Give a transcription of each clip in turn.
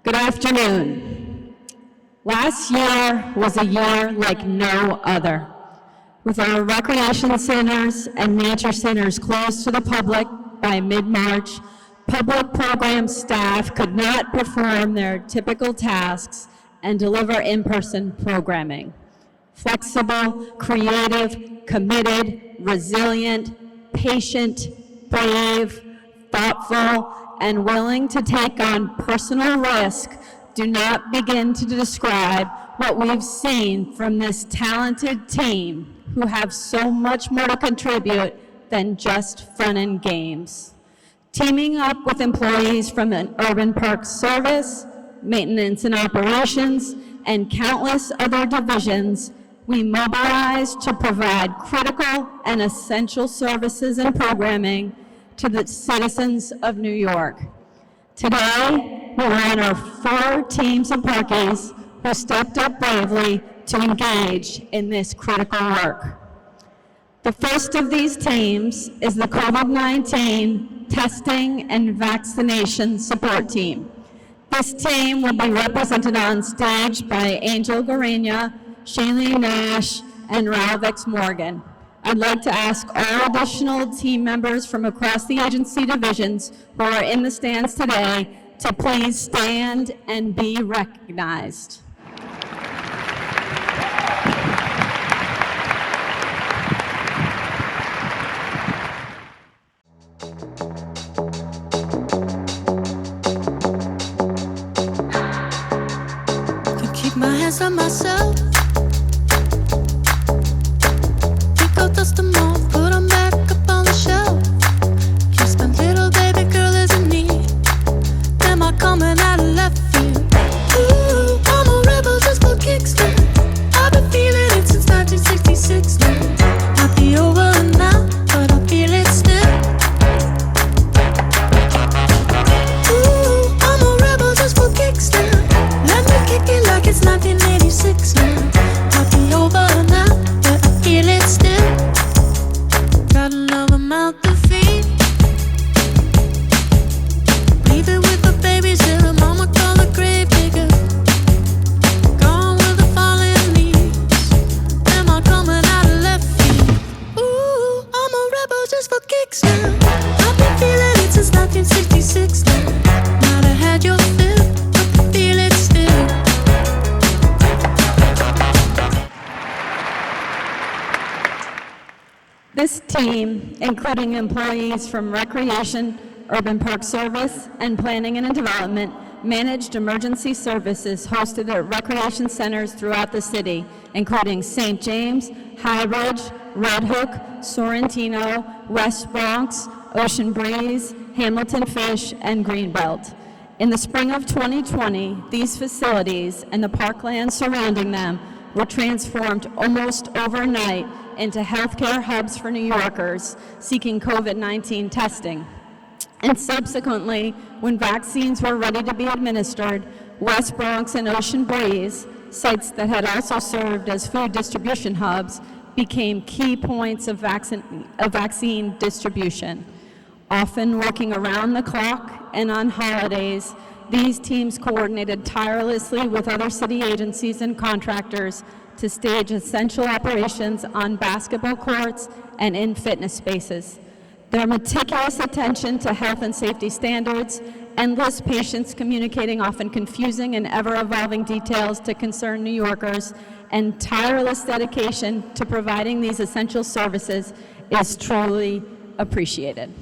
Good afternoon. Last year was a year like no other. With our recreation centers and nature centers closed to the public by mid-March, public program staff could not perform their typical tasks and deliver in-person programming. Flexible, creative, committed, resilient, patient, brave, thoughtful, and willing to take on personal risk do not begin to describe what we've seen from this talented team who have so much more to contribute than just fun and games. Teaming up with employees from an urban park service, maintenance and operations, and countless other divisions, we mobilized to provide critical and essential services and programming to the citizens of New York. Today, we honor 4 teams of parkies who stepped up bravely to engage in this critical work. The first of these teams is the COVID-19 Testing and Vaccination Support team. This team will be represented on stage by Angel Garenia, Shailene Nash, and Ralvex Morgan. I'd like to ask all additional team members from across the agency divisions who are in the stands today to please stand and be recognized. Can keep my hands on myself. Dust them off, put them back up on the shelf. Kiss my little baby girl is in need. Am I coming out of left field? Ooh, I'm a rebel just for kicks now. I've been feeling it since 1966 now. Might be over now, but I feel it still. Ooh, I'm a rebel just for kicks now. Let me kick it like it's 1986 now. Might be over now, but I feel it still. Got another mouth to feed. Leave it with the babies till the mama call the grave digger. Gone with the falling leaves. Am I coming out of left field? Ooh, I'm a rebel just for kicks now. I've been feeling it since 1966 now. Might have had your fill, but I feel it still. This team, including employees from Recreation, Urban Park Service, and Planning and Development, managed emergency services hosted at recreation centers throughout the city, including St. James, High Ridge, Red Hook, Sorrentino, West Bronx, Ocean Breeze, Hamilton Fish, and Greenbelt. In the spring of 2020, these facilities and the parkland surrounding them were transformed almost overnight into healthcare hubs for New Yorkers seeking COVID-19 testing. And subsequently, when vaccines were ready to be administered, West Bronx and Ocean Breeze, sites that had also served as food distribution hubs, became key points of vaccine distribution. Often working around the clock and on holidays, these teams coordinated tirelessly with other city agencies and contractors to stage essential operations on basketball courts and in fitness spaces. Their meticulous attention to health and safety standards, endless patience communicating often confusing and ever-evolving details to concerned New Yorkers, and tireless dedication to providing these essential services is truly appreciated.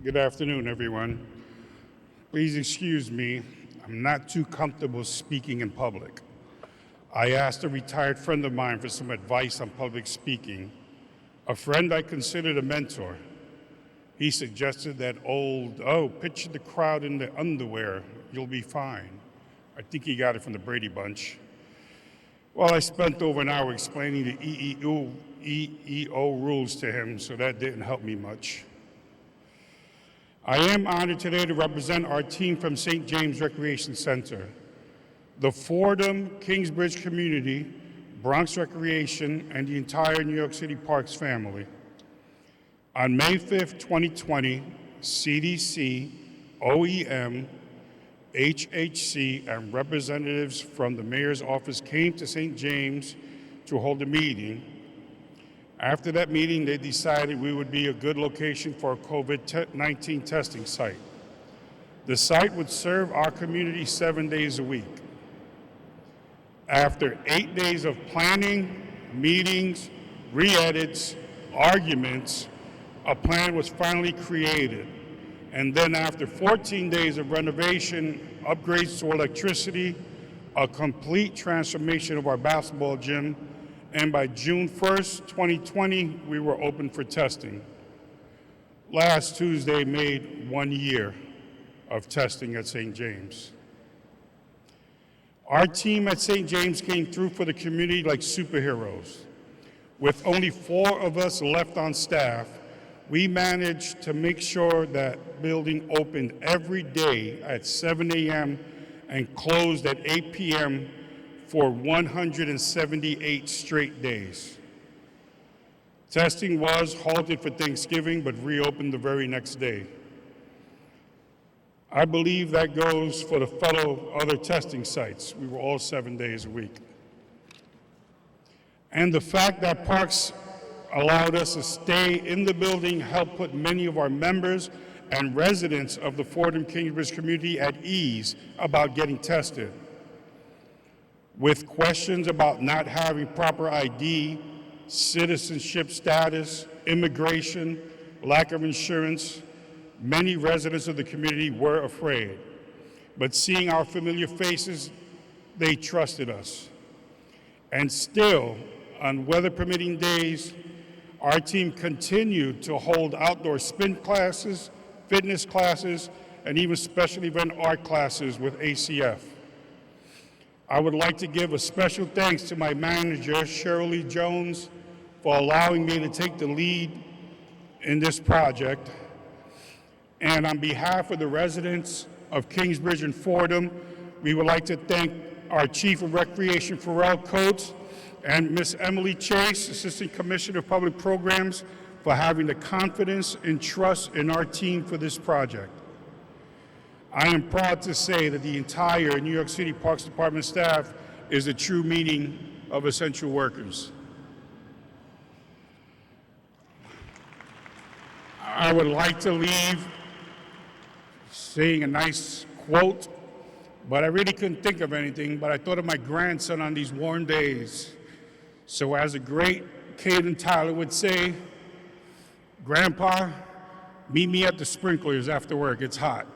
Good afternoon, everyone. Please excuse me, I'm not too comfortable speaking in public. I asked a retired friend of mine for some advice on public speaking, a friend I considered a mentor. He suggested that picture the crowd in the underwear, you'll be fine. I think he got it from the Brady Bunch. Well, I spent over an hour explaining the EEO rules to him, so that didn't help me much. I am honored today to represent our team from St. James Recreation Center. The Fordham, Kingsbridge community, Bronx Recreation, and the entire New York City Parks family. On May 5th, 2020, CDC, OEM, HHC, and representatives from the mayor's office came to St. James to hold a meeting. After that meeting, they decided we would be a good location for a COVID-19 testing site. The site would serve our community 7 days a week. After 8 days of planning, meetings, re-edits, arguments, a plan was finally created. And then after 14 days of renovation, upgrades to electricity, a complete transformation of our basketball gym, and by June 1st, 2020, we were open for testing. Last Tuesday made 1 year of testing at St. James. Our team at St. James came through for the community like superheroes. With only 4 of us left on staff, we managed to make sure that building opened every day at 7 a.m. and closed at 8 p.m. for 178 straight days. Testing was halted for Thanksgiving, but reopened the very next day. I believe that goes for the fellow other testing sites. We were all 7 days a week. And the fact that Parks allowed us to stay in the building helped put many of our members and residents of the Fordham Kingsbridge community at ease about getting tested. With questions about not having proper ID, citizenship status, immigration, lack of insurance, many residents of the community were afraid. But seeing our familiar faces, they trusted us. And still, on weather-permitting days, our team continued to hold outdoor spin classes, fitness classes, and even special event art classes with ACF. I would like to give a special thanks to my manager, Shirley Jones, for allowing me to take the lead in this project. And on behalf of the residents of Kingsbridge and Fordham, we would like to thank our Chief of Recreation, Pharrell Coates, and Ms. Emily Chase, Assistant Commissioner of Public Programs, for having the confidence and trust in our team for this project. I am proud to say that the entire New York City Parks Department staff is the true meaning of essential workers. I would like to leave saying a nice quote, but I really couldn't think of anything, but I thought of my grandson on these warm days. So as a great Caden Tyler would say, Grandpa, meet me at the sprinklers after work, it's hot.